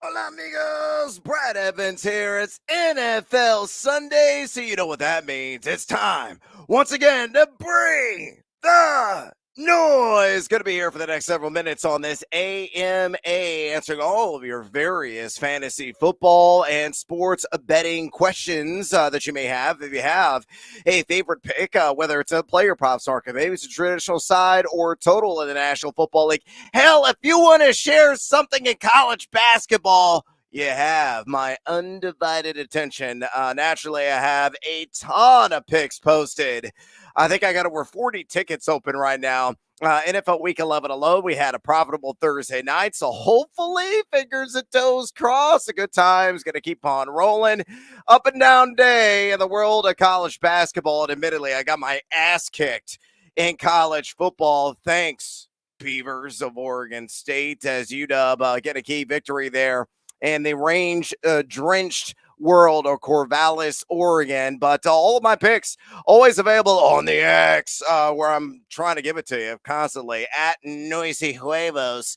Hola, amigos. Brad Evans here. It's NFL Sunday, so you know what that means. It's time, once again, to bring the noise. Going to be here for the next several minutes on this AMA, answering all of your various fantasy football and sports betting questions that you may have. If you have a favorite pick, whether it's a player props market, maybe it's a traditional side or total in the National Football League. Hell, if you want to share something in college basketball, you have my undivided attention. Naturally, I have a ton of picks posted. I think I got over 40 tickets open right now. NFL Week 11 alone, we had a profitable Thursday night. So hopefully, fingers and toes crossed, a good time's going to keep on rolling. Up and down day in the world of college basketball. And admittedly, I got my ass kicked in college football. Thanks, Beavers of Oregon State, as UW get a key victory there in the range-drenched world of Corvallis, Oregon. But all of my picks always available on the X, where I'm trying to give it to you constantly at Noisy Huevos.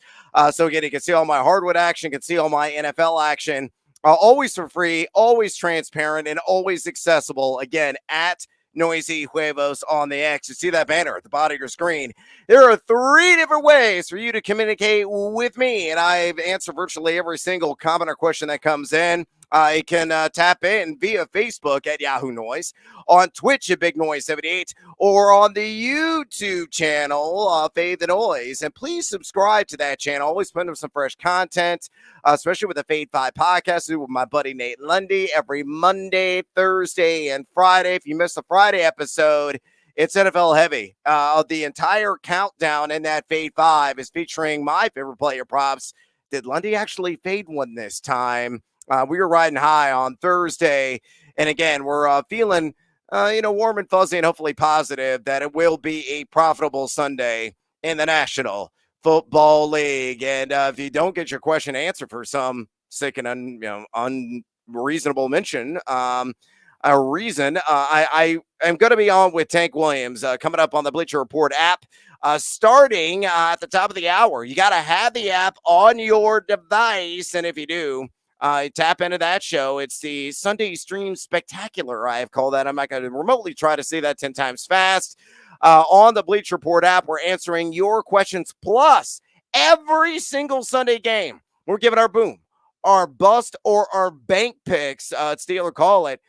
So again, you can see all my hardwood action, you can see all my NFL action, always for free, always transparent, and always accessible. Again, at Noisy Huevos on the X. You see that banner at the bottom of your screen. There are 3 different ways for you to communicate with me, and I've answered virtually every single comment or question that comes in. I can tap in via Facebook at Yahoo Noise, on Twitch at Big Noise 78, or on the YouTube channel, Fade the Noise. And please subscribe to that channel. Always putting up some fresh content, especially with the Fade 5 podcast with my buddy Nate Lundy every Monday, Thursday, and Friday. If you missed the Friday episode, it's NFL heavy. The entire countdown in that Fade 5 is featuring my favorite player props. Did Lundy actually fade one this time? We were riding high on Thursday. And again, we're feeling, warm and fuzzy and hopefully positive that it will be a profitable Sunday in the National Football League. And if you don't get your question answered for some sick and unreasonable mention, a reason, I am going to be on with Tank Williams coming up on the Bleacher Report app. Starting at the top of the hour. You got to have the app on your device. And if you do, tap into that show. It's the Sunday Stream Spectacular, I have called that. I'm not going to remotely try to say that 10 times fast. On the Bleacher Report app, we're answering your questions. Plus, every single Sunday game, we're giving our boom, our bust, or our bank picks. Steal or call it.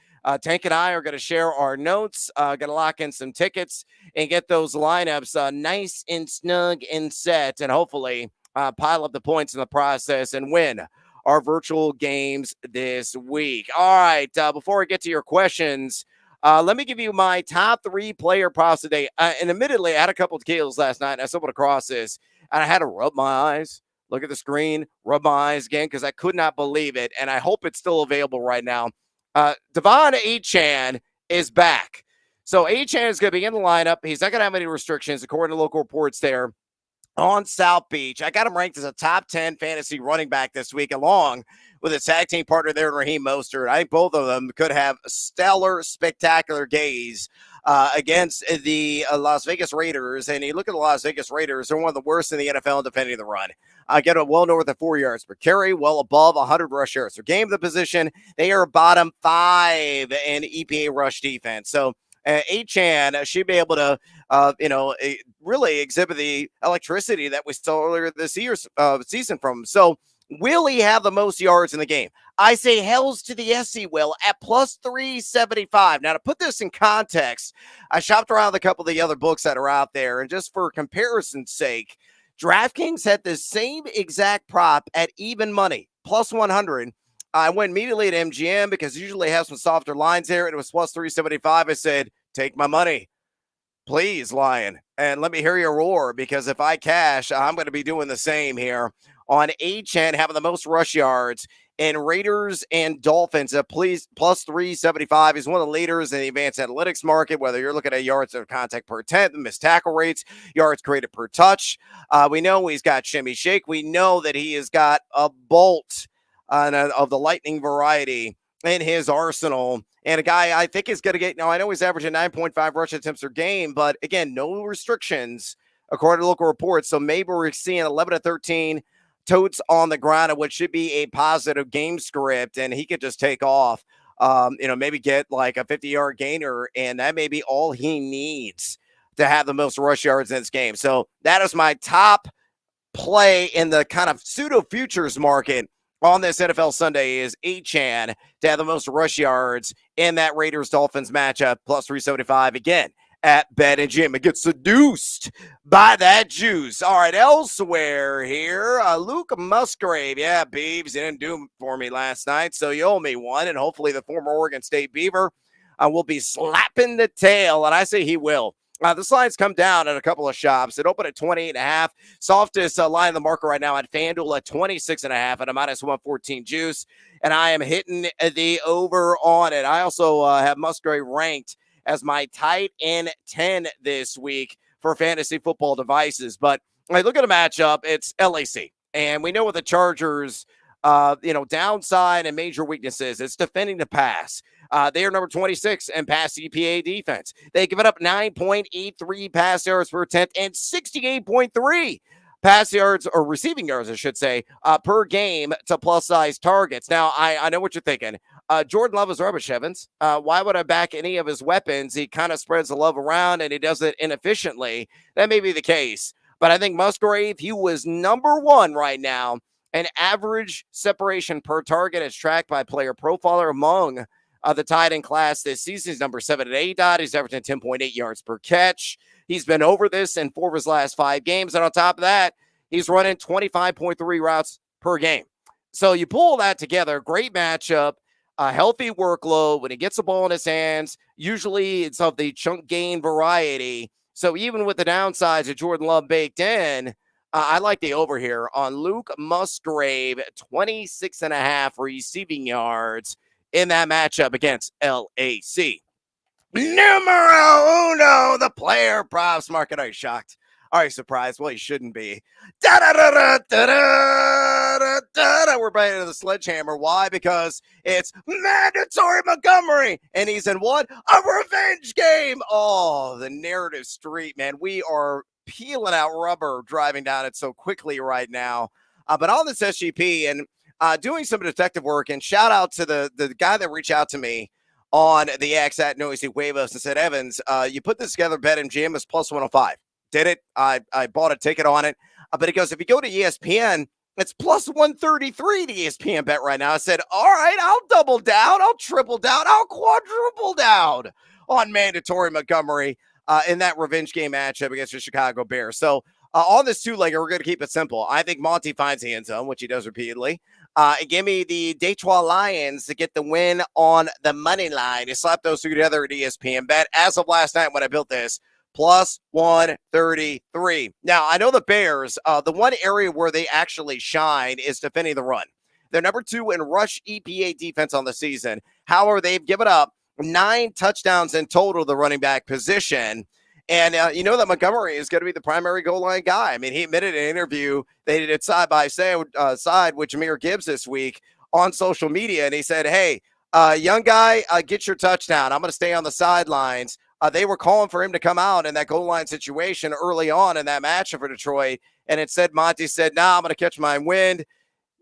Tank and I are going to share our notes, going to lock in some tickets and get those lineups nice and snug and set, and hopefully pile up the points in the process and win our virtual games this week. All right, before I get to your questions, let me give you my top 3 player props today. And admittedly, I had a couple of kills last night, and I stumbled across this, and I had to rub my eyes, look at the screen, rub my eyes again, because I could not believe it, and I hope it's still available right now. Devon Achane is back. So Achane is going to be in the lineup. He's not going to have any restrictions, according to local reports there on South Beach. I got him ranked as a top 10 fantasy running back this week, along with a tag team partner there, Raheem Mostert. I think both of them could have stellar, spectacular days against the Las Vegas Raiders. And you look at the Las Vegas Raiders, they're one of the worst in the NFL in defending the run. Get a well north of 4 yards per carry, well above 100 rush yards per game. The position, they are bottom 5 in EPA rush defense. So Achane should be able to, really exhibit the electricity that we saw earlier this year's season from him. So will he have the most yards in the game? I say hells to the yes, he will, at plus 375. Now, to put this in context, I shopped around a couple of the other books that are out there, and just for comparison's sake, DraftKings had the same exact prop at even money, plus 100. I went immediately to MGM because usually they have some softer lines there, and it was plus 375. I said, take my money, please, Lion, and let me hear your roar, because if I cash, I'm going to be doing the same here on Achane, having the most rush yards in Raiders and Dolphins at plus 375. He's one of the leaders in the advanced analytics market, whether you're looking at yards of contact per attempt, missed tackle rates, yards created per touch. We know he's got shimmy shake. We know that he has got a bolt of the lightning variety in his arsenal. And a guy I think is going to get, I know he's averaging 9.5 rush attempts per game, but again, no restrictions according to local reports. So maybe we're seeing 11 to 13 totes on the ground, and what should be a positive game script, and he could just take off. Maybe get like a 50-yard gainer, and that may be all he needs to have the most rush yards in this game. So that is my top play in the kind of pseudo futures market on this NFL Sunday is Achane to have the most rush yards in that Raiders-Dolphins matchup, plus 375 again at BetMGM. It gets seduced by that juice. All right, elsewhere here, Luke Musgrave. Yeah, Beavs didn't do it for me last night, so you owe me one, and hopefully the former Oregon State Beaver will be slapping the tail, and I say he will. The line's come down at a couple of shops. It opened at 28.5. Softest line in the market right now at FanDuel at 26.5 at a minus 114 juice. And I am hitting the over on it. I also have Musgrave ranked as my tight end 10 this week for fantasy football devices. But when I look at a matchup, it's LAC. And we know what the Chargers, downside and major weaknesses. It's defending the pass. They are number 26 in pass EPA defense. They give it up 9.83 pass yards per attempt and 68.3 pass yards, or receiving yards, I should say, per game to plus size targets. Now, I know what you're thinking. Jordan Love is rubbish, Evans. Why would I back any of his weapons? He kind of spreads the love around and he does it inefficiently. That may be the case. But I think Musgrave, he was number one right now. An average separation per target is tracked by Player Profiler among the tight end class this season. He's number 7 at ADOT. He's averaging 10.8 yards per catch. He's been over this in 4 of his last 5 games. And on top of that, he's running 25.3 routes per game. So you pull that together, great matchup, a healthy workload. When he gets the ball in his hands, usually it's of the chunk gain variety. So even with the downsides of Jordan Love baked in, I like the over here on Luke Musgrave, 26.5 receiving yards in that matchup against LAC. Numero uno, the player props market. Are you shocked? Are you surprised? Well, you shouldn't be. We're bringing to the sledgehammer. Why? Because it's mandatory Montgomery. And he's in what? A revenge game. Oh, the narrative street, man. We are peeling out rubber driving down it so quickly right now. But on this SGP and doing some detective work, and shout out to the guy that reached out to me on the X at Noisy Huevos and said, Evans, you put this together, BetMGM is plus 105. Did it? I bought a ticket on it. But it goes, if you go to ESPN, it's plus 133 to ESPN bet right now. I said, all right, I'll double down. I'll triple down. I'll quadruple down on mandatory Montgomery in that revenge game matchup against the Chicago Bears. So on this two-legger, we're going to keep it simple. I think Monty finds the end zone, which he does repeatedly. And give me the Detroit Lions to get the win on the money line. You slap those two together at ESPN bet. As of last night when I built this, plus 133. Now, I know the Bears, the one area where they actually shine is defending the run. They're number 2 in rush EPA defense on the season. However, they've given up 9 touchdowns in total to the running back position. And you know that Montgomery is going to be the primary goal line guy. I mean, he admitted in an interview they did it side by side with Jahmyr Gibbs this week on social media. And he said, hey, young guy, get your touchdown. I'm going to stay on the sidelines. They were calling for him to come out in that goal line situation early on in that matchup for Detroit. And it said, Monty said, nah, I'm going to catch my wind.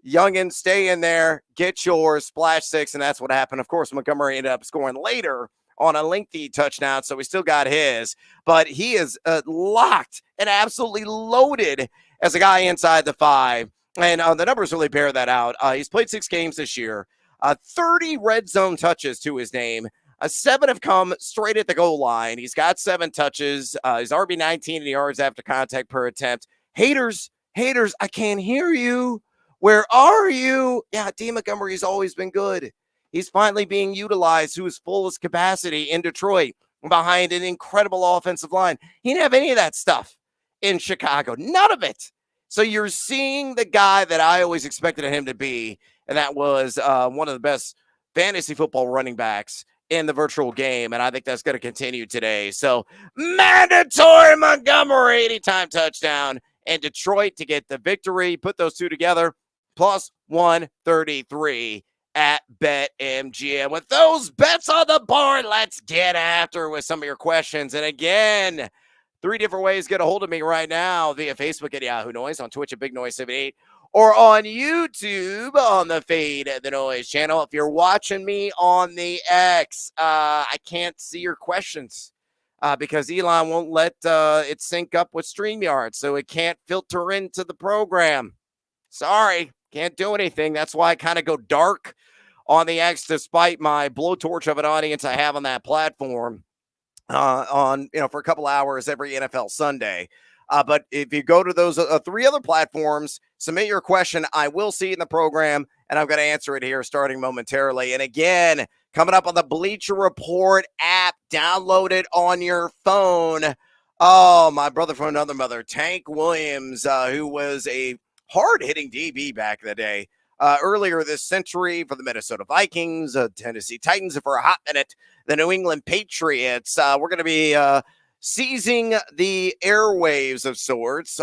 Youngin, stay in there, get yours, splash 6. And that's what happened. Of course, Montgomery ended up scoring later on a lengthy touchdown, so he still got his. But he is locked and absolutely loaded as a guy inside the 5. And the numbers really bear that out. He's played 6 games this year, 30 red zone touches to his name. 7 have come straight at the goal line. He's got 7 touches. He's RB19 in yards after contact per attempt. Haters, I can't hear you. Where are you? Yeah, D. Montgomery's always been good. He's finally being utilized to his fullest capacity in Detroit behind an incredible offensive line. He didn't have any of that stuff in Chicago. None of it. So you're seeing the guy that I always expected him to be, and that was one of the best fantasy football running backs in the virtual game, and I think that's going to continue today. So mandatory Montgomery anytime touchdown and Detroit to get the victory. Put those two together, plus 133 at BetMGM. With those bets on the board, let's get after with some of your questions. And again, 3 different ways to get a hold of me right now via Facebook at Yahoo Noise, on Twitch at Big Noise 78, or on YouTube on the Fade the Noise channel. If you're watching me on the X, I can't see your questions because Elon won't let it sync up with StreamYard, so it can't filter into the program. Sorry, can't do anything. That's why I kind of go dark on the X, despite my blowtorch of an audience I have on that platform on for a couple hours every NFL Sunday. But if you go to those three other platforms, submit your question. I will see it in the program, and I'm going to answer it here starting momentarily. And again, coming up on the Bleacher Report app, download it on your phone. Oh, my brother from another mother, Tank Williams, who was a hard-hitting DB back in the day. Earlier this century for the Minnesota Vikings, Tennessee Titans, and for a hot minute, the New England Patriots. We're going to be seizing the airwaves of sorts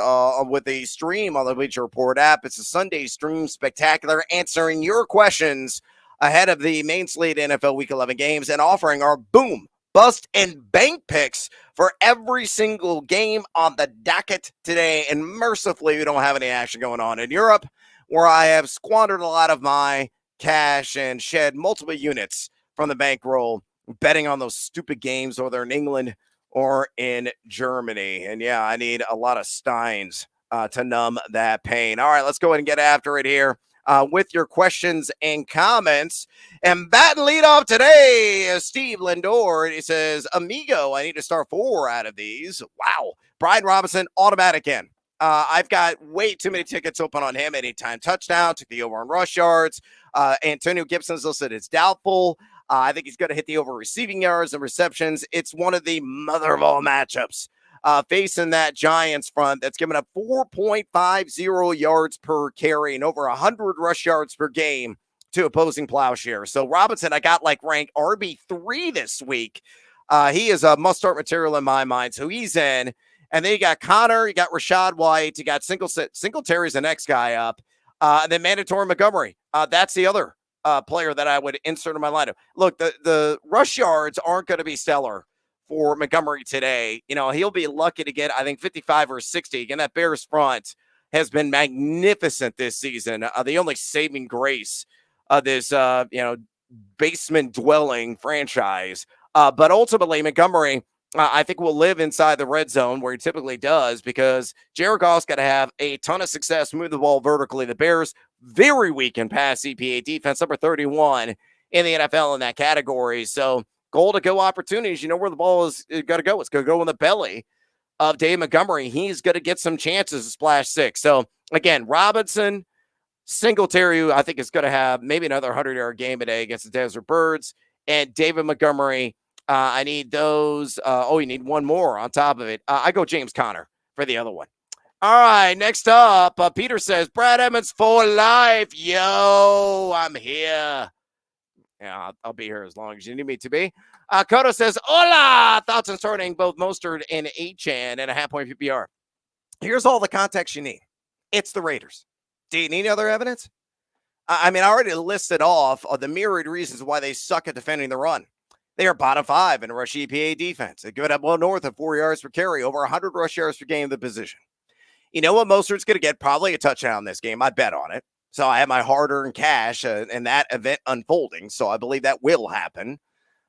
with a stream on the Bleacher Report app. It's a Sunday stream spectacular, answering your questions ahead of the main slate NFL Week 11 games and offering our boom, bust, and bank picks for every single game on the docket today. And mercifully, we don't have any action going on in Europe, where I have squandered a lot of my cash and shed multiple units from the bankroll betting on those stupid games, whether in England or in Germany. And yeah, I need a lot of Steins to numb that pain. All right, let's go ahead and get after it here with your questions and comments. And batting lead off today is Steve Lindor. He says, Amigo, I need to start 4 out of these. Wow. Brian Robinson, automatic in. I've got way too many tickets open on him. Anytime touchdown, took the over on rush yards. Antonio Gibson's listed as doubtful. I think he's going to hit the over receiving yards and receptions. It's one of the mother of all matchups facing that Giants front that's given up 4.50 yards per carry and over 100 rush yards per game to opposing Plowshares. So Robinson, I got like ranked RB3 this week. He is a must-start material in my mind, so he's in. And then you got Connor, you got Rashad White, you got Singletary's the next guy up, and then Mandatory Montgomery. That's the other player that I would insert in my lineup. Look, the rush yards aren't going to be stellar for Montgomery today. He'll be lucky to get, I think, 55 or 60. Again, that Bears front has been magnificent this season. The only saving grace of this, basement-dwelling franchise. But ultimately, Montgomery, I think will live inside the red zone where he typically does, because Jared Goff's got to have a ton of success, move the ball vertically. The Bears, very weak in pass CPA defense, number 31 in the NFL in that category. So goal to go opportunities. You know where the ball is going to go. It's going to go in the belly of Dave Montgomery. He's going to get some chances to splash 6. So again, Robinson, Singletary, I think is going to have maybe another 100-yard game today against the Desert Birds, and David Montgomery. I need those. You need one more on top of it. I go James Conner for the other one. All right, next up, Peter says, Brad Emmons for life. Yo, I'm here. Yeah, I'll be here as long as you need me to be. Kodo says, hola, thoughts on starting both Mostert and Achane and a half-point PPR. Here's all the context you need. It's the Raiders. Do you need other evidence? I already listed off the myriad reasons why they suck at defending the run. They are bottom 5 in rush EPA defense. They give it up well north of 4 yards per carry, over 100 rush yards per game of the position. You know what Mostert's going to get? Probably a touchdown this game. I bet on it. So I have my hard-earned cash in that event unfolding. So I believe that will happen.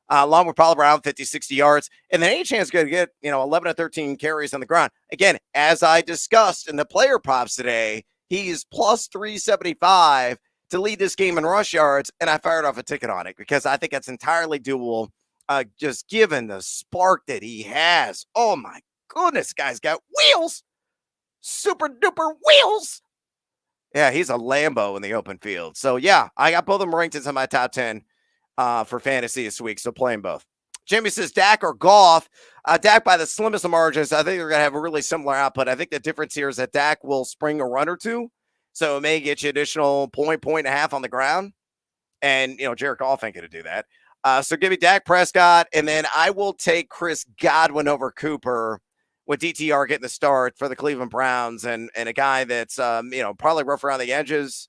Along with probably around 50, 60 yards. And then Achane's going to get, 11 to 13 carries on the ground. Again, as I discussed in the player props today, he's plus 375 to lead this game in rush yards, and I fired off a ticket on it because I think that's entirely doable, just given the spark that he has. Oh, my goodness, guy's got wheels. Super duper wheels. Yeah, he's a Lambo in the open field. So, yeah, I got both of them ranked into my top 10 for fantasy this week, so playing both. Jimmy says Dak or Goff. Dak by the slimmest of margins. I think they're going to have a really similar output. I think the difference here is that Dak will spring a run or two. So it may get you additional point and a half on the ground. And, Jared Goff ain't going to do that. So give me Dak Prescott, and then I will take Chris Godwin over Cooper with DTR getting the start for the Cleveland Browns, and a guy that's, probably rough around the edges,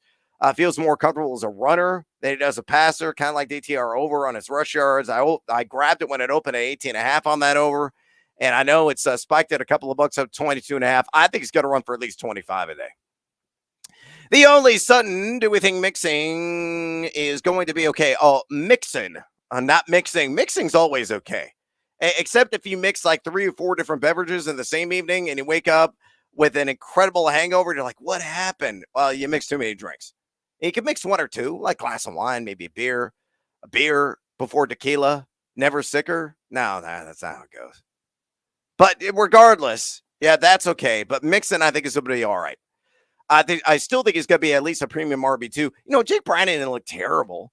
feels more comfortable as a runner than he does a passer, kind of like DTR over on his rush yards. I grabbed it when it opened at 18.5 on that over, and I know it's spiked at a couple of bucks up 22.5. I think he's going to run for at least 25 a day. The only Sutton do we think mixing is going to be okay? Oh, mixing. Not mixing. Mixing's always okay. Except if you mix like 3 or 4 different beverages in the same evening and you wake up with an incredible hangover, you're like, what happened? Well, you mixed too many drinks. And you can mix 1 or 2, like glass of wine, maybe a beer before tequila, never sicker. No, that's not how it goes. But regardless, yeah, that's okay. But mixing, I think, is going to be all right. I still think he's going to be at least a premium RB2. Jake Bryan didn't look terrible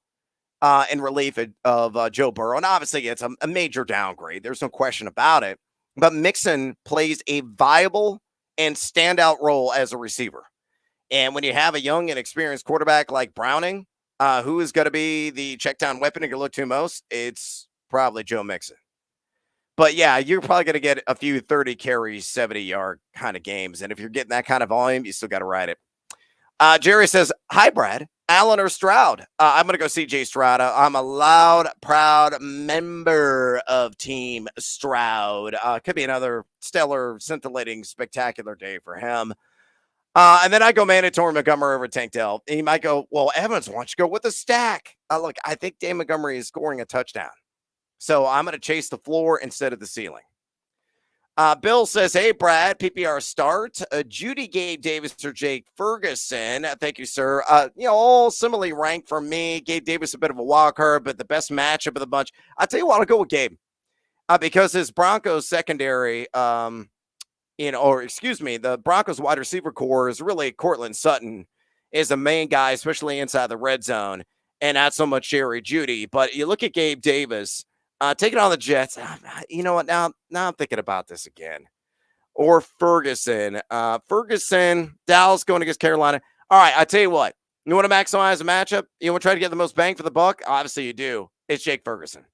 in relief of Joe Burrow. And obviously, it's a major downgrade. There's no question about it. But Mixon plays a viable and standout role as a receiver. And when you have a young and experienced quarterback like Browning, who is going to be the check down weapon you're going to look to most, it's probably Joe Mixon. But yeah, you're probably going to get a few 30 carries, 70-yard kind of games. And if you're getting that kind of volume, you still got to ride it. Jerry says, hi, Brad. Allen or Stroud? I'm going to go CJ Stroud. I'm a loud, proud member of Team Stroud. Could be another stellar, scintillating, spectacular day for him. And then I go mandatory Montgomery over Tank Dell. He might go, well, Evans, why don't you go with a stack? Look, I think Dave Montgomery is scoring a touchdown. So I'm going to chase the floor instead of the ceiling. Bill says, hey, Brad, PPR start. Judy, Gabe Davis, or Jake Ferguson. Thank you, sir. All similarly ranked for me. Gabe Davis, a bit of a wild card, but the best matchup of the bunch. I'll tell you what, I'll go with Gabe. Because his Broncos secondary, the Broncos wide receiver core is really Cortland Sutton is the main guy, especially inside the red zone, and not so much Jerry Judy. But you look at Gabe Davis, taking on the Jets. You know what? Now I'm thinking about this again. Or Ferguson. Dallas going against Carolina. All right, I tell you what. You want to maximize a matchup? You want to try to get the most bang for the buck? Obviously, you do. It's Jake Ferguson.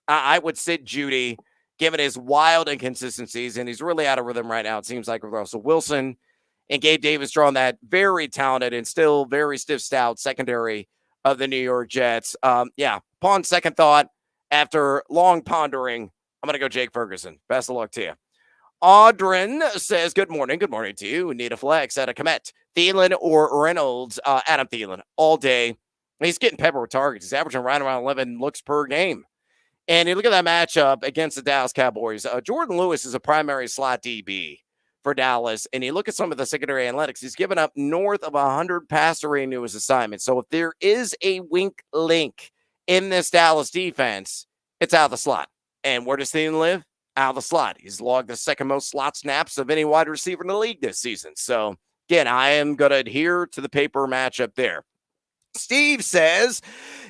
I would sit Judy, given his wild inconsistencies, and he's really out of rhythm right now, it seems like, with Russell Wilson. And Gabe Davis drawing that very talented and still very stiff stout secondary of the New York Jets. Upon second thought, after long pondering, I'm going to go Jake Ferguson. Best of luck to you. Audrin says, good morning. Good morning to you. Need a flex at a Komet. Thielen or Reynolds? Adam Thielen all day. He's getting peppered with targets. He's averaging right around 11 looks per game. And you look at that matchup against the Dallas Cowboys. Jordan Lewis is a primary slot DB for Dallas. And you look at some of the secondary analytics. He's given up north of 100 passer rating to his assignment. So if there is a wink link in this Dallas defense, it's out of the slot. And where does Thielen live? Out of the slot. He's logged the second most slot snaps of any wide receiver in the league this season. So, again, I am going to adhere to the paper matchup there. Steve says,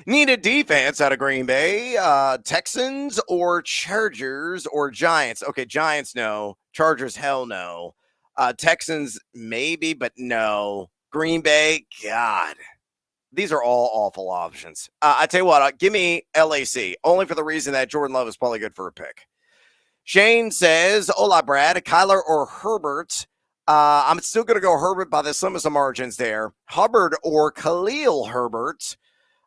need a defense out of Green Bay. Texans or Chargers or Giants? Okay, Giants, no. Chargers, hell no. Texans, maybe, but no. Green Bay, God. These are all awful options. I tell you what, give me LAC, only for the reason that Jordan Love is probably good for a pick. Shane says, hola, Brad, Kyler or Herbert? I'm still going to go Herbert by the slimmest of margins there. Hubbard or Khalil Herbert?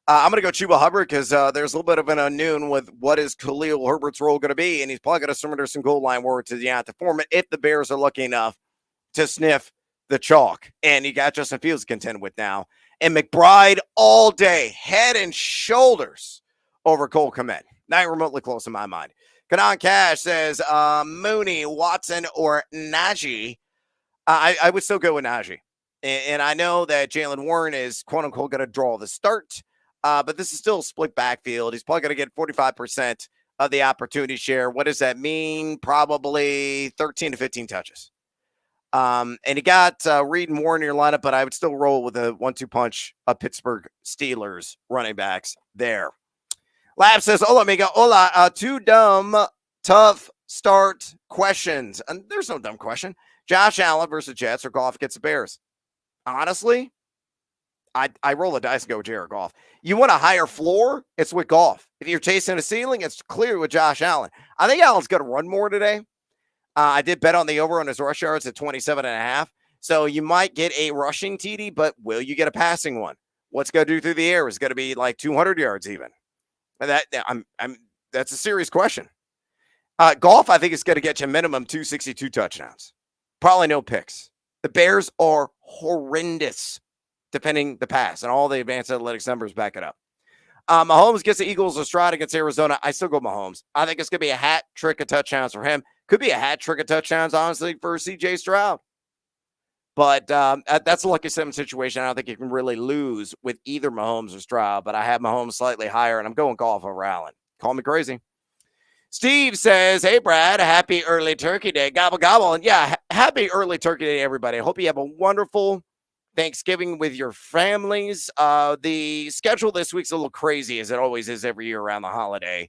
I'm going to go Chuba Hubbard because there's a little bit of an unknown with what is Khalil Herbert's role going to be, and he's probably going to surrender some goal line work to Deontay Foreman if the Bears are lucky enough to sniff the chalk. And you got Justin Fields to contend with now. And McBride all day, head and shoulders over Cole Kmet. Not remotely close in my mind. Kanan Cash says, Mooney, Watson, or Najee. I would still go with Najee. And I know that Jalen Warren is, quote-unquote, going to draw the start. But this is still a split backfield. He's probably going to get 45% of the opportunity share. What does that mean? Probably 13 to 15 touches. And you got Reed and Warren in your lineup, but I would still roll with a 1-2 punch of Pittsburgh Steelers running backs there. Lab says, hola, amigo. Hola. 2 dumb, tough start questions. And there's no dumb question. Josh Allen versus Jets or Goff against the Bears? Honestly, I roll the dice and go with Jared Goff. You want a higher floor? It's with Goff. If you're chasing a ceiling, it's clear with Josh Allen. I think Allen's going to run more today. I did bet on the over on his rush yards at 27.5. So you might get a rushing TD, but will you get a passing one? What's going to do through the air? Is going to be like 200 yards even. That's a serious question. Goff, I think, is going to get you minimum 262 touchdowns. Probably no picks. The Bears are horrendous defending the pass, and all the advanced analytics numbers back it up. Mahomes gets the Eagles a stride against Arizona. I still go Mahomes. I think it's going to be a hat trick of touchdowns for him. Could be a hat trick of touchdowns, honestly, for C.J. Stroud. But that's a lucky 7 situation. I don't think you can really lose with either Mahomes or Stroud, but I have Mahomes slightly higher, and I'm going golf over Allen. Call me crazy. Steve says, hey, Brad, happy early turkey day. Gobble, gobble. And yeah, happy early turkey day, everybody. I hope you have a wonderful Thanksgiving with your families. The schedule this week's a little crazy, as it always is every year around the holiday.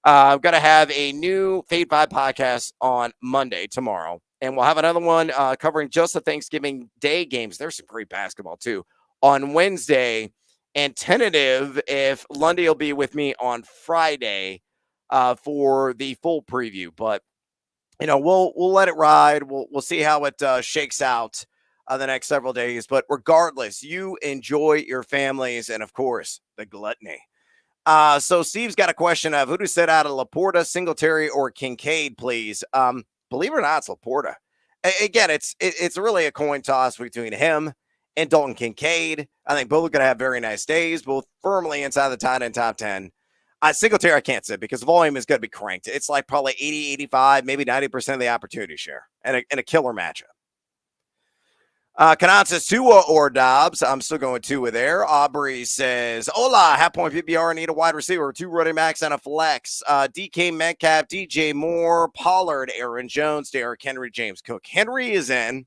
I'm going to have a new Fade 5 podcast on Monday, tomorrow. And we'll have another one covering just the Thanksgiving Day games. There's some great basketball, too, on Wednesday. And tentative if Lundy will be with me on Friday for the full preview. But, we'll let it ride. We'll see how it shakes out the next several days. But regardless, you enjoy your families and, of course, the gluttony. So Steve's got a question of who to set out of Laporta, Singletary, or Kincaid, please. Believe it or not, it's Laporta. Again, it's really a coin toss between him and Dalton Kincaid. I think both are going to have very nice days, both firmly inside the tight end top 10. Singletary, I can't say because volume is going to be cranked. It's like probably 80, 85, maybe 90% of the opportunity share and a killer matchup. Kanan says Tua or Dobbs. I'm still going Tua there. Aubrey says, hola, half point PPR, need a wide receiver, 2 running backs and a flex. DK Metcalf, DJ Moore, Pollard, Aaron Jones, Derrick Henry, James Cook. Henry is in.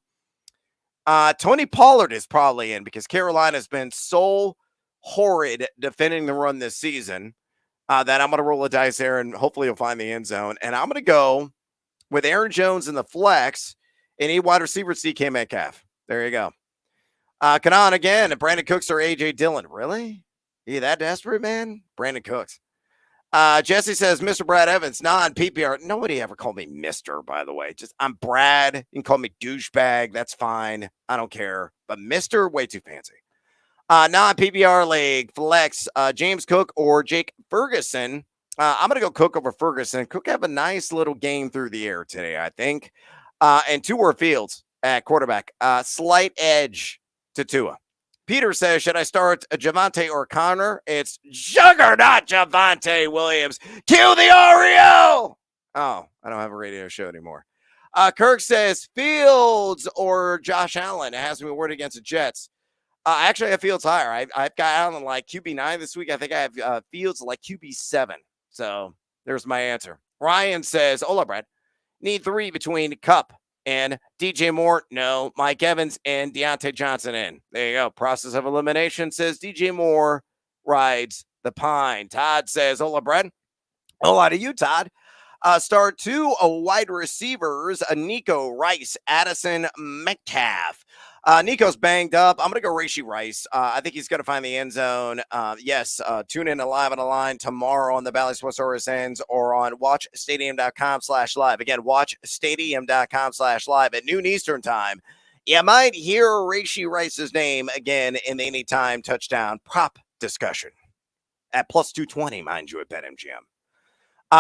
Tony Pollard is probably in because Carolina's been so horrid defending the run this season that I'm going to roll the dice there and hopefully you'll find the end zone. And I'm going to go with Aaron Jones in the flex and a wide receiver, DK Metcalf. There you go. Kanan again. Brandon Cooks or A.J. Dillon. Really? You that desperate, man? Brandon Cooks. Jesse says, Mr. Brad Evans, non-PPR. Nobody ever called me Mr., by the way. Just I'm Brad. You can call me douchebag. That's fine. I don't care. But Mr., way too fancy. Non-PPR league, flex, James Cook or Jake Ferguson. I'm going to go Cook over Ferguson. Cook have a nice little game through the air today, I think. And 2 were Fields at quarterback. Slight edge to Tua. Peter says, should I start Javonte or Connor? It's Juggernaut Javonte Williams. Cue the Oreo. Oh, I don't have a radio show anymore. Kirk says Fields or Josh Allen. It has me worried against the Jets. Actually, I have Fields higher. I've got Allen like QB9 this week. I think I have Fields like QB7. So there's my answer. Ryan says, hola, Brad. Need 3 between Kupp and DJ Moore. No. Mike Evans and Deontay Johnson in. There you go. Process of elimination says DJ Moore rides the pine. Todd says, hola, Brad. Hola to you, Todd. Start 2 wide receivers, Nico Rice, Addison Metcalf. Nico's banged up. I'm going to go Rashee Rice. I think he's going to find the end zone. Yes, tune in to Live on the Line tomorrow on the Valley Sports RSNs or on watchstadium.com/live. Again, watchstadium.com/live at noon Eastern time. You might hear Rashee Rice's name again in the anytime touchdown prop discussion at plus 220, mind you, at BetMGM.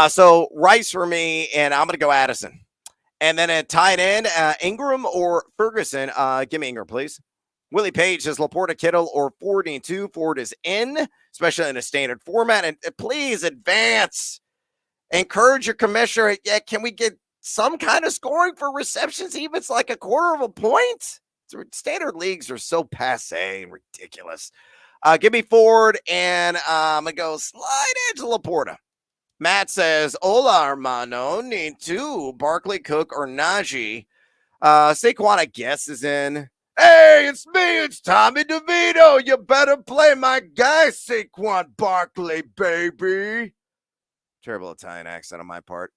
So Rice for me, and I'm going to go Addison. And then at tight end, Ingram or Ferguson. Give me Ingram, please. Willie Page says Laporta, Kittle, or Ford and 2. Ford is in, especially in a standard format. And please advance. Encourage your commissioner. Yeah, can we get some kind of scoring for receptions, even if it's like a quarter of a point? Standard leagues are so passe and ridiculous. Give me Ford, and I'm going to go slide edge Laporta. Matt says, hola, hermano. Need 2. Barkley, Cook, or Najee. Saquon, I guess, is in. Hey, it's me. It's Tommy DeVito. You better play my guy, Saquon Barkley, baby. Terrible Italian accent on my part.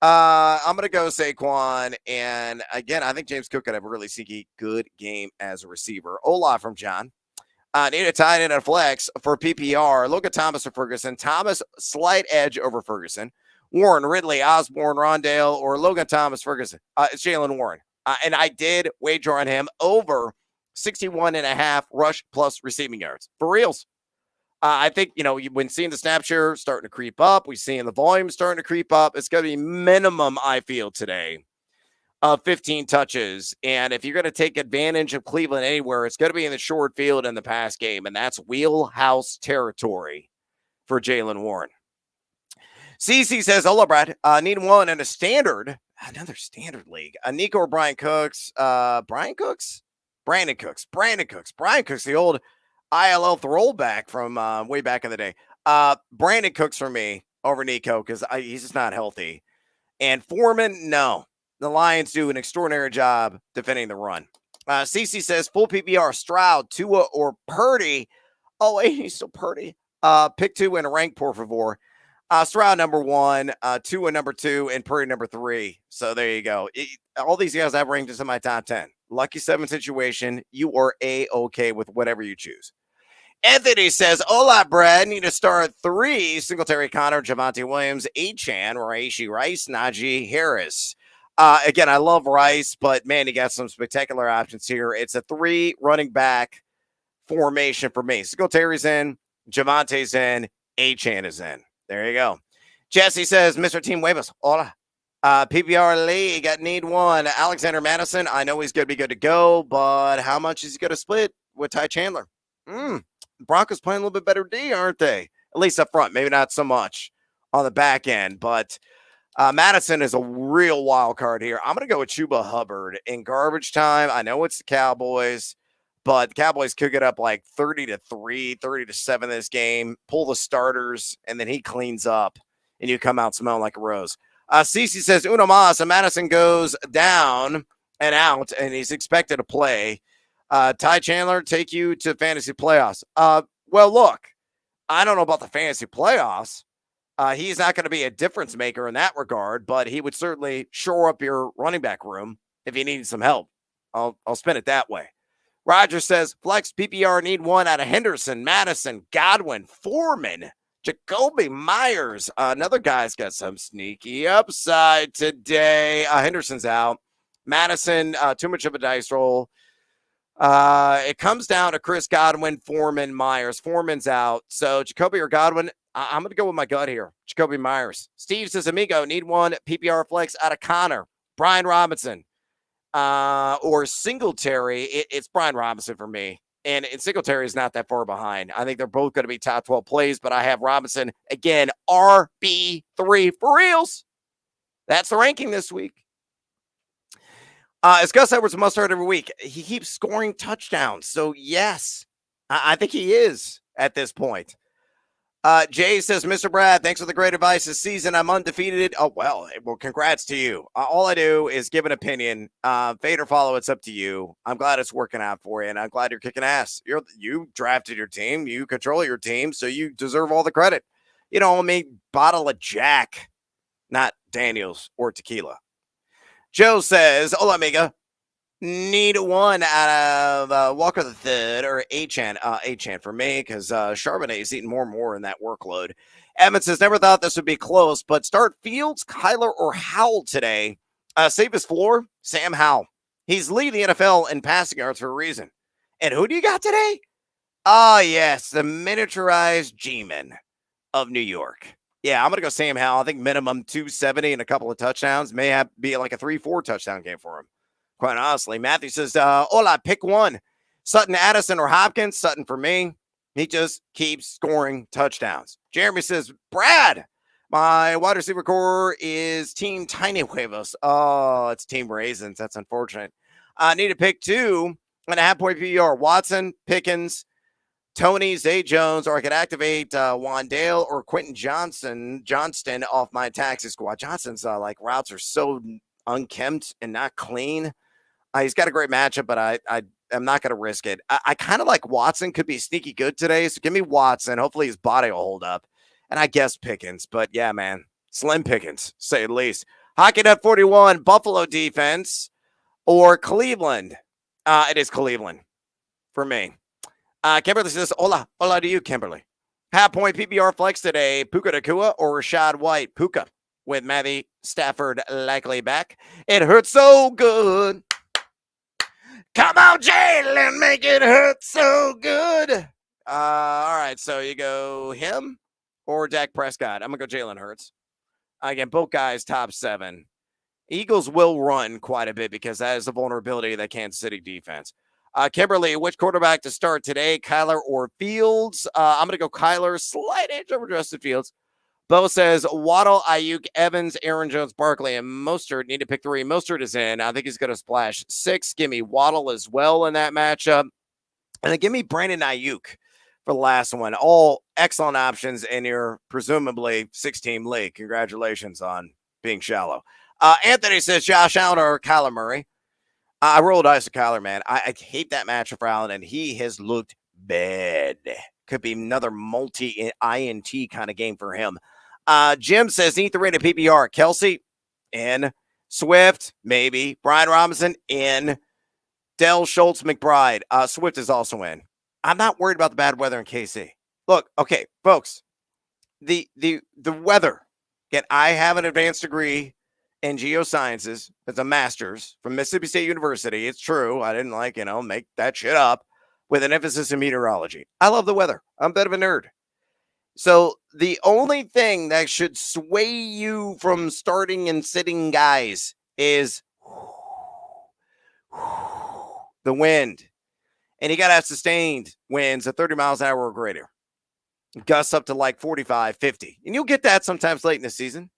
I'm going to go Saquon. And again, I think James Cook could have a really sneaky good game as a receiver. Hola from John. Need a tight end and a flex for PPR. Look at Thomas or Ferguson. Thomas, slight edge over Ferguson. Warren, Ridley, Osborne, Rondale, or Logan Thomas, Ferguson. It's Jalen Warren. And I did wager on him over 61.5 rush plus receiving yards. For reals. I think, you've been seeing the snap share starting to creep up. We've seen the volume starting to creep up. It's going to be minimum, I feel, today. of 15 touches. And if you're going to take advantage of Cleveland anywhere, it's going to be in the short field in the pass game. And that's wheelhouse territory for Jaylen Warren. CC says, hola, Brad. Need one in a standard, another standard league. Nico or Brian Cooks? Brian Cooks? Brandon Cooks. Brandon Cooks. Brian Cooks, the old ILL throwback from way back in the day. Brandon Cooks for me over Nico because he's just not healthy. And Foreman, no. The Lions do an extraordinary job defending the run. CC says, full PPR, Stroud, Tua, or Purdy. Oh, wait, he's still Purdy. Pick two in a rank, por favor. Stroud number one, Tua number two, and Purdy number three. So there you go. All these guys I've ranked into my top 10. Lucky 7 situation. You are A-okay with whatever you choose. Anthony says, hola, Brad. Need to start 3. Singletary, Connor, Javonte Williams, Achane, Raishi Rice, Najee Harris. Again, I love Rice, but man, he got some spectacular options here. It's a 3 running back formation for me. Singletary's in, Javonte's in, Achane is in. There you go. Jesse says, Mr. Team Huevos, hola. PPR League, need one. Alexander Madison, I know he's going to be good to go, but how much is he going to split with Ty Chandler? Broncos playing a little bit better D, aren't they? At least up front, maybe not so much on the back end, but Madison is a real wild card here. I'm going to go with Chuba Hubbard in garbage time. I know it's the Cowboys, but the Cowboys could get up like 30-3, 30-7 this game, pull the starters, and then he cleans up, and you come out smelling like a rose. Cece says, Uno mas, and Madison goes down and out, and he's expected to play. Ty Chandler, take you to fantasy playoffs. Well, look, I don't know about the fantasy playoffs. He's not going to be a difference maker in that regard, but he would certainly shore up your running back room if you needed some help. I'll spin it that way. Roger says, flex PPR need one out of Henderson, Madison, Godwin, Foreman, Jacoby Myers. Another guy's got some sneaky upside today. Henderson's out. Madison, too much of a dice roll. It comes down to Chris Godwin, Foreman, Myers. Foreman's out. So Jacoby or Godwin, I'm going to go with my gut here. Jacoby Myers. Steve says, amigo, need one PPR flex out of Connor, Brian Robinson, or Singletary. It's Brian Robinson for me. And Singletary is not that far behind. I think they're both going to be top 12 plays, but I have Robinson, again, RB3 for reals. That's the ranking this week. Is Gus Edwards a must start every week? He keeps scoring touchdowns. So, yes, I think he is at this point. Jay says, Mr. Brad, thanks for the great advice this season. I'm undefeated. Oh, well, congrats to you. All I do is give an opinion. Fade or follow, it's up to you. I'm glad it's working out for you, and I'm glad you're kicking ass. You drafted your team. You control your team, so you deserve all the credit. You know, bottle of Jack, not Daniels or tequila. Joe says, hola, amiga. Need one out of Walker the Third or Achane for me because Charbonnet is eating more and more in that workload. Evan says, never thought this would be close, but start Fields, Kyler, or Howell today. Save his floor, Sam Howell. He's leading the NFL in passing yards for a reason. And who do you got today? Yes, the miniaturized G-Man of New York. Yeah, I'm going to go Sam Howell. I think minimum 270 and a couple of touchdowns. May be like a 3-4 touchdown game for him. Quite honestly, Matthew says, hola, pick one. Sutton, Addison, or Hopkins. Sutton for me. He just keeps scoring touchdowns. Jeremy says, Brad, my wide receiver core is Team Tiny Huevos. Oh, it's Team Raisins. That's unfortunate. I need to pick 2.5 point PPR. Watson, Pickens, Tony, Zay Jones, or I could activate Wandale or Quentin Johnston off my taxi squad. Johnston's routes are so unkempt and not clean. He's got a great matchup, but I'm not going to risk it. I kind of like Watson. Could be sneaky good today, so give me Watson. Hopefully his body will hold up. And I guess Pickens, but yeah, man. Slim Pickens, say at least. Hockey Nut 41, Buffalo defense, or Cleveland. It is Cleveland for me. Kimberly says, hola to you, Kimberly. Half-point PPR flex today, Puka Nacua or Rashad White? Puka with Matty Stafford likely back. It hurts so good. Come on, Jalen, make it hurt so good. All right, so you go him or Dak Prescott. I'm going to go Jalen Hurts. Again, both guys top 7. Eagles will run quite a bit because that is a vulnerability of that Kansas City defense. Kimberly, which quarterback to start today, Kyler or Fields? I'm going to go Kyler, slight edge over Justin Fields. Bo says Waddle, Ayuk, Evans, Aaron Jones, Barkley, and Mostert need to pick 3. Mostert is in. I think he's going to splash 6. Give me Waddle as well in that matchup. And then give me Brandon Ayuk for the last one. All excellent options in your presumably 6-team league. Congratulations on being shallow. Anthony says Josh Allen or Kyler Murray. I rolled dice with Kyler, man. I hate that matchup for Allen, and he has looked bad. Could be another multi-INT kind of game for him. Jim says need the rated PPR. Kelsey, in. Swift, maybe. Brian Robinson, in. Dell Schultz, McBride. Swift is also in. I'm not worried about the bad weather in KC. Look, okay, folks, the weather. Again, I have an advanced degree in geosciences. It's a master's from Mississippi State University. It's true. I didn't make that shit up, with an emphasis in meteorology. I love the weather. I'm a bit of a nerd. So the only thing that should sway you from starting and sitting guys is the wind. And you got to have sustained winds at 30 miles an hour or greater. Gusts up to like 45, 50. And you'll get that sometimes late in the season.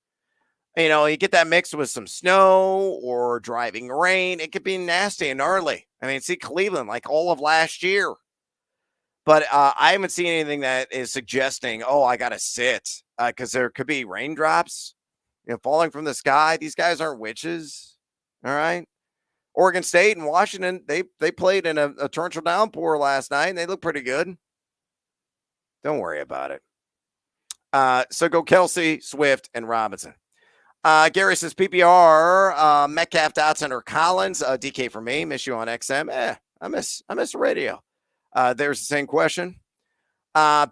You get that mixed with some snow or driving rain. It could be nasty and gnarly. I mean, see Cleveland like all of last year. But I haven't seen anything that is suggesting, I got to sit because there could be raindrops, falling from the sky. These guys aren't witches. All right. Oregon State and Washington, they played in a torrential downpour last night, and they look pretty good. Don't worry about it. So go Kelsey, Swift, and Robinson. Gary says PPR, Metcalf, Dotson, or Collins. DK for me. Miss you on XM. I miss the radio. There's the same question.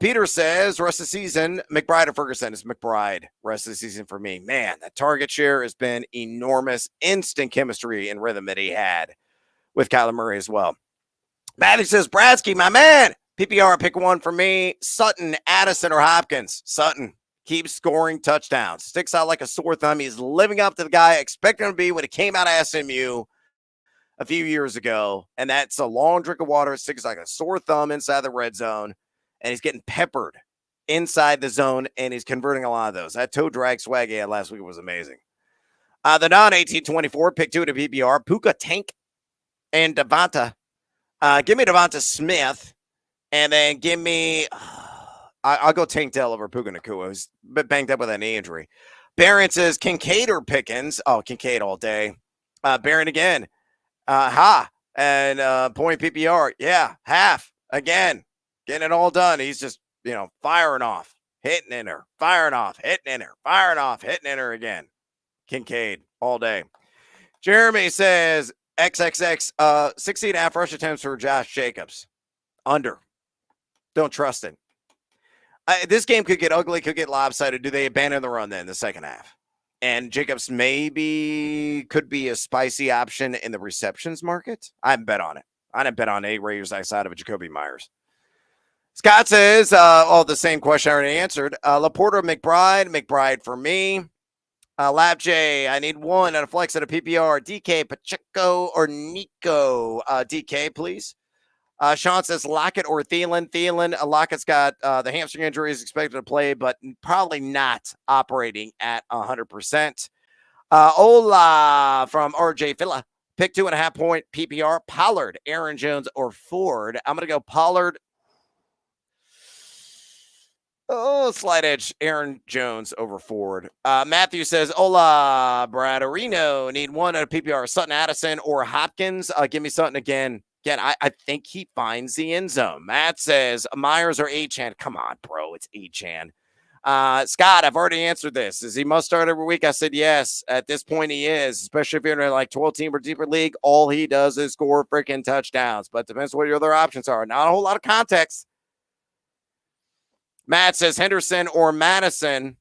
Peter says rest of the season, McBride or Ferguson? Is McBride rest of the season for me. Man, that target share has been enormous. Instant chemistry and rhythm that he had with Kyler Murray as well. Matthew says Bradsky, my man. PPR, pick 1 for me. Sutton, Addison, or Hopkins? Sutton. Keeps scoring touchdowns. Sticks out like a sore thumb. He's living up to the guy I expected him to be when he came out of SMU a few years ago. And that's a long drink of water. It sticks like a sore thumb inside the red zone. And he's getting peppered inside the zone, and he's converting a lot of those. That toe drag swag he had last week was amazing. The non-1824, pick 2 to PPR. Puka, Tank, and Devonta. Give me Devonta Smith, and then give me... I'll go Tank Dell over Puka Nacua, who's been banged up with a knee injury. Barron says Kincaid or Pickens. Oh, Kincaid all day. Barron again. And point PPR. Yeah, half again. Getting it all done. He's just, firing off, hitting in her, firing off, hitting in her, firing off, hitting in her again. Kincaid all day. Jeremy says XXX, 16.5 rush attempts for Josh Jacobs. Under. Don't trust it. This game could get ugly, could get lopsided. Do they abandon the run then in the second half? And Jacobs maybe could be a spicy option in the receptions market. I haven't bet on it. I didn't bet on a Raiders outside of a Jacoby Myers. Scott says, the same question I already answered. Laporta, McBride for me. Lab J, I need 1 at a flex at a PPR. DK, Pacheco, or Nico. DK, please. Sean says Lockett or Thielen. Lockett's got the hamstring injury, is expected to play, but probably not operating at 100%. Ola from RJ Villa. Pick 2.5 point PPR. Pollard, Aaron Jones, or Ford. I'm going to go Pollard. Slight edge, Aaron Jones over Ford. Matthew says, Hola, Bradorino. Need 1 at a PPR. Sutton, Addison, or Hopkins. Give me Sutton again. Again, I think he finds the end zone. Matt says, Myers or Achane. Come on, bro. It's Achane. Scott, I've already answered this. Is he must start every week? I said yes. At this point, he is, especially if you're in like 12-team or deeper league. All he does is score freaking touchdowns. But depends what your other options are. Not a whole lot of context. Matt says Henderson or Madison.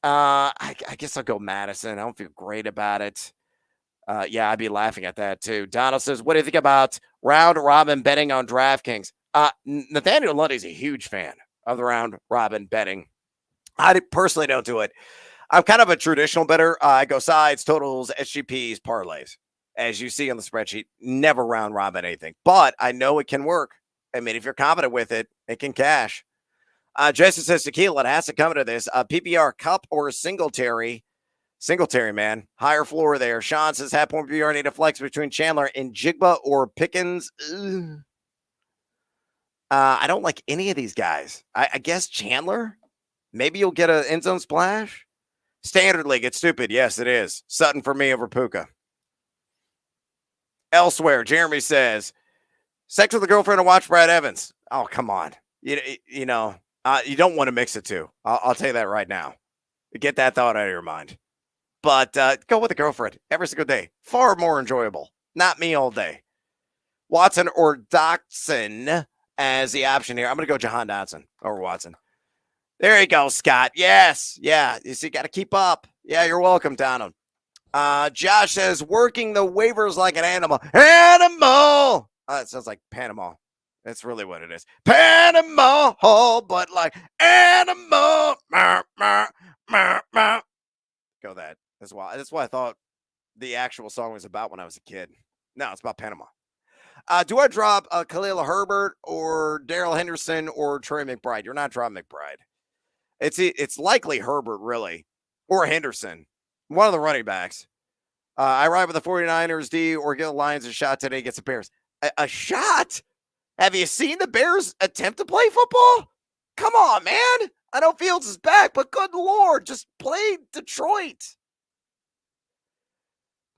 I guess I'll go Madison. I don't feel great about it. Yeah, I'd be laughing at that too. Donald says, what do you think about round robin betting on DraftKings? Nathaniel Lundy's a huge fan of the round robin betting. I personally don't do it. I'm kind of a traditional bettor. I go sides, totals, SGPs, parlays. As you see on the spreadsheet, never round robin anything, but I know it can work. I mean, if you're confident with it, it can cash. Jesse says tequila. It has to come to this. PPR Cup or Singletary. Singletary, man. Higher floor there. Sean says half point PPR need a flex between Chandler and Jigba or Pickens. I don't like any of these guys. I guess Chandler. Maybe you'll get an end zone splash. Standard league. It's stupid. Yes, it is. Sutton for me over Puka. Elsewhere, Jeremy says, sex with a girlfriend and watch Brad Evans. Oh, come on. You know, you don't want to mix the two. I'll tell you that right now. Get that thought out of your mind. But go with a girlfriend every single day. Far more enjoyable. Not me all day. Watson or Dotson as the option here. I'm going to go Jahan Dotson over Watson. There you go, Scott. Yes. Yeah. You see, got to keep up. Yeah, you're welcome, Donald. Josh says, working the waivers like an animal. Animal! It sounds like Panama. That's really what it is. Panama, but like animal. Go that. That's why I thought the actual song was about when I was a kid. No, it's about Panama. Do I drop Khalil Herbert or Darrell Henderson or Trey McBride? You're not dropping McBride. It's likely Herbert, really, or Henderson. One of the running backs. I ride with the 49ers D or give the Lions a shot today against the Bears. A shot? Have you seen the Bears attempt to play football? Come on, man. I know Fields is back, but good Lord, just play Detroit.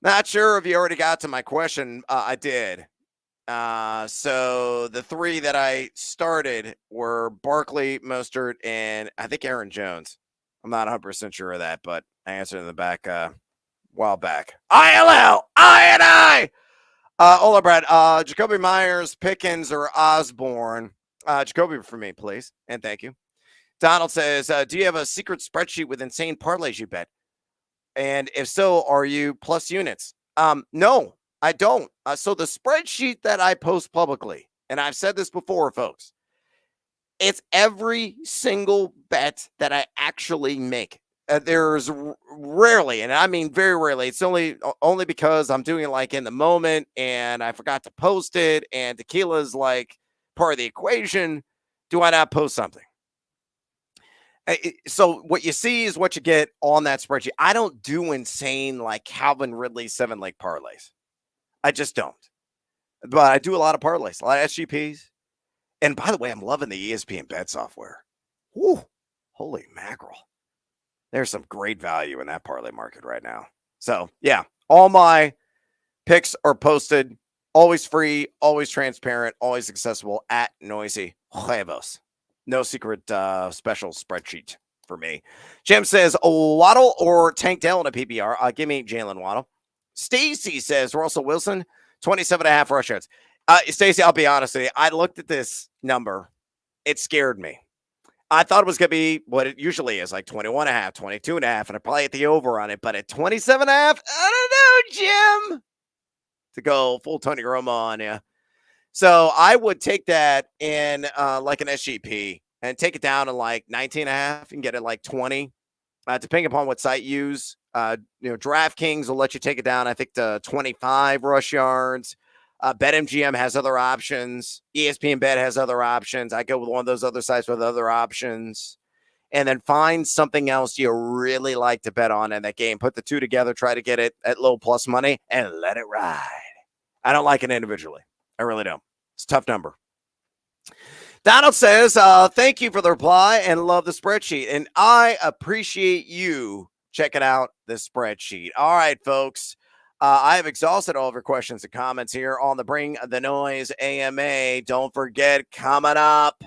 Not sure if you already got to my question. I did. So the three that I started were Barkley, Mostert, and I think Aaron Jones. I'm not 100% sure of that, but I answered in the back a while back. ILL, I. Ola Brad, Jacoby Myers, Pickens, or Osborne. Jacoby for me, please. And thank you. Donald says, do you have a secret spreadsheet with insane parlays you bet? And if so, are you plus units? No, I don't. So the spreadsheet that I post publicly, and I've said this before, folks, it's every single bet that I actually make. There's rarely, and I mean very rarely, it's only because I'm doing it like in the moment and I forgot to post it and tequila is like part of the equation. Do I not post something? So what you see is what you get on that spreadsheet. I don't do insane like Calvin Ridley 7-leg parlays. I just don't. But I do a lot of parlays, a lot of SGPs. And by the way, I'm loving the ESPN bet software. Woo, holy mackerel. There's some great value in that parlay market right now. So, yeah, all my picks are posted, always free, always transparent, always accessible at Noisy Huevos. No secret special spreadsheet for me. Jim says, Waddle or Tank Dell in a PPR. Give me Jalen Waddle. Stacy says, Russell Wilson, 27.5 rush yards. Stacy, I'll be honest with you. I looked at this number. It scared me. I thought it was going to be what it usually is, like 21.5, 22.5, and I probably hit the over on it. But at 27.5, I don't know, Jim. To go full Tony Romo on you. So I would take that in like an SGP and take it down to like 19.5 and get it like 20, depending upon what site you use. DraftKings will let you take it down, I think, to 25 rush yards. BetMGM has other options. ESPN Bet has other options. I go with one of those other sites with other options. And then find something else you really like to bet on in that game. Put the two together, try to get it at low plus money, and let it ride. I don't like it individually. I really don't. It's a tough number. Donald says, thank you for the reply and love the spreadsheet. And I appreciate you checking out the spreadsheet. All right, folks. I have exhausted all of your questions and comments here on the Bring the Noise AMA. Don't forget, coming up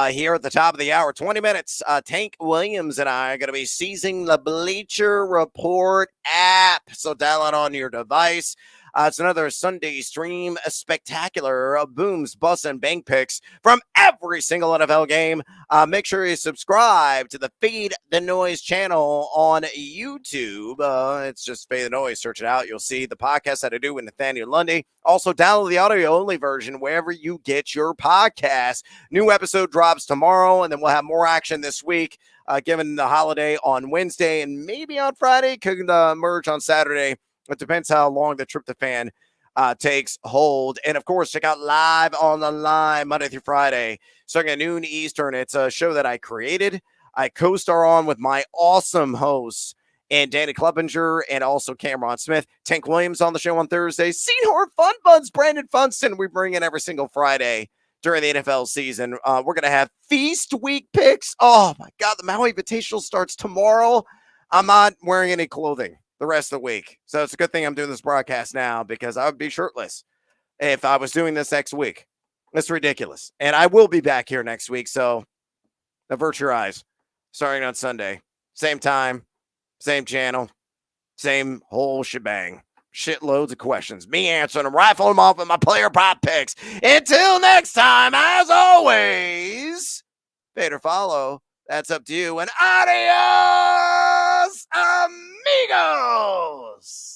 here at the top of the hour, 20 minutes, Tank Williams and I are going to be seizing the Bleacher Report app. So dial it on your device. It's another Sunday stream spectacular booms, busts, and bang picks from every single NFL game. Make sure you subscribe to the Fade the Noise channel on YouTube. It's just Fade the Noise. Search it out. You'll see the podcast that I do with Nathaniel Lundy. Also, download the audio-only version wherever you get your podcast. New episode drops tomorrow, and then we'll have more action this week, given the holiday on Wednesday, and maybe on Friday. Could merge on Saturday. It depends how long the tryptophan takes hold. And, of course, check out Live on the Line Monday through Friday, starting at noon Eastern. It's a show that I created. I co-star on with my awesome hosts, and Danny Klepinger, and also Cameron Smith. Tank Williams on the show on Thursday. Senior Fun Buns, Brandon Funston, we bring in every single Friday during the NFL season. We're going to have Feast Week picks. Oh, my God, the Maui Invitational starts tomorrow. I'm not wearing any clothing the rest of the week. So it's a good thing I'm doing this broadcast now, because I would be shirtless if I was doing this next week. It's ridiculous. And I will be back here next week, so avert your eyes. Starting on Sunday. Same time, same channel, same whole shebang. Shitloads of questions. Me answering them, rifling them off with my player prop picks. Until next time, as always, fade or follow. That's up to you. And adios, amigos.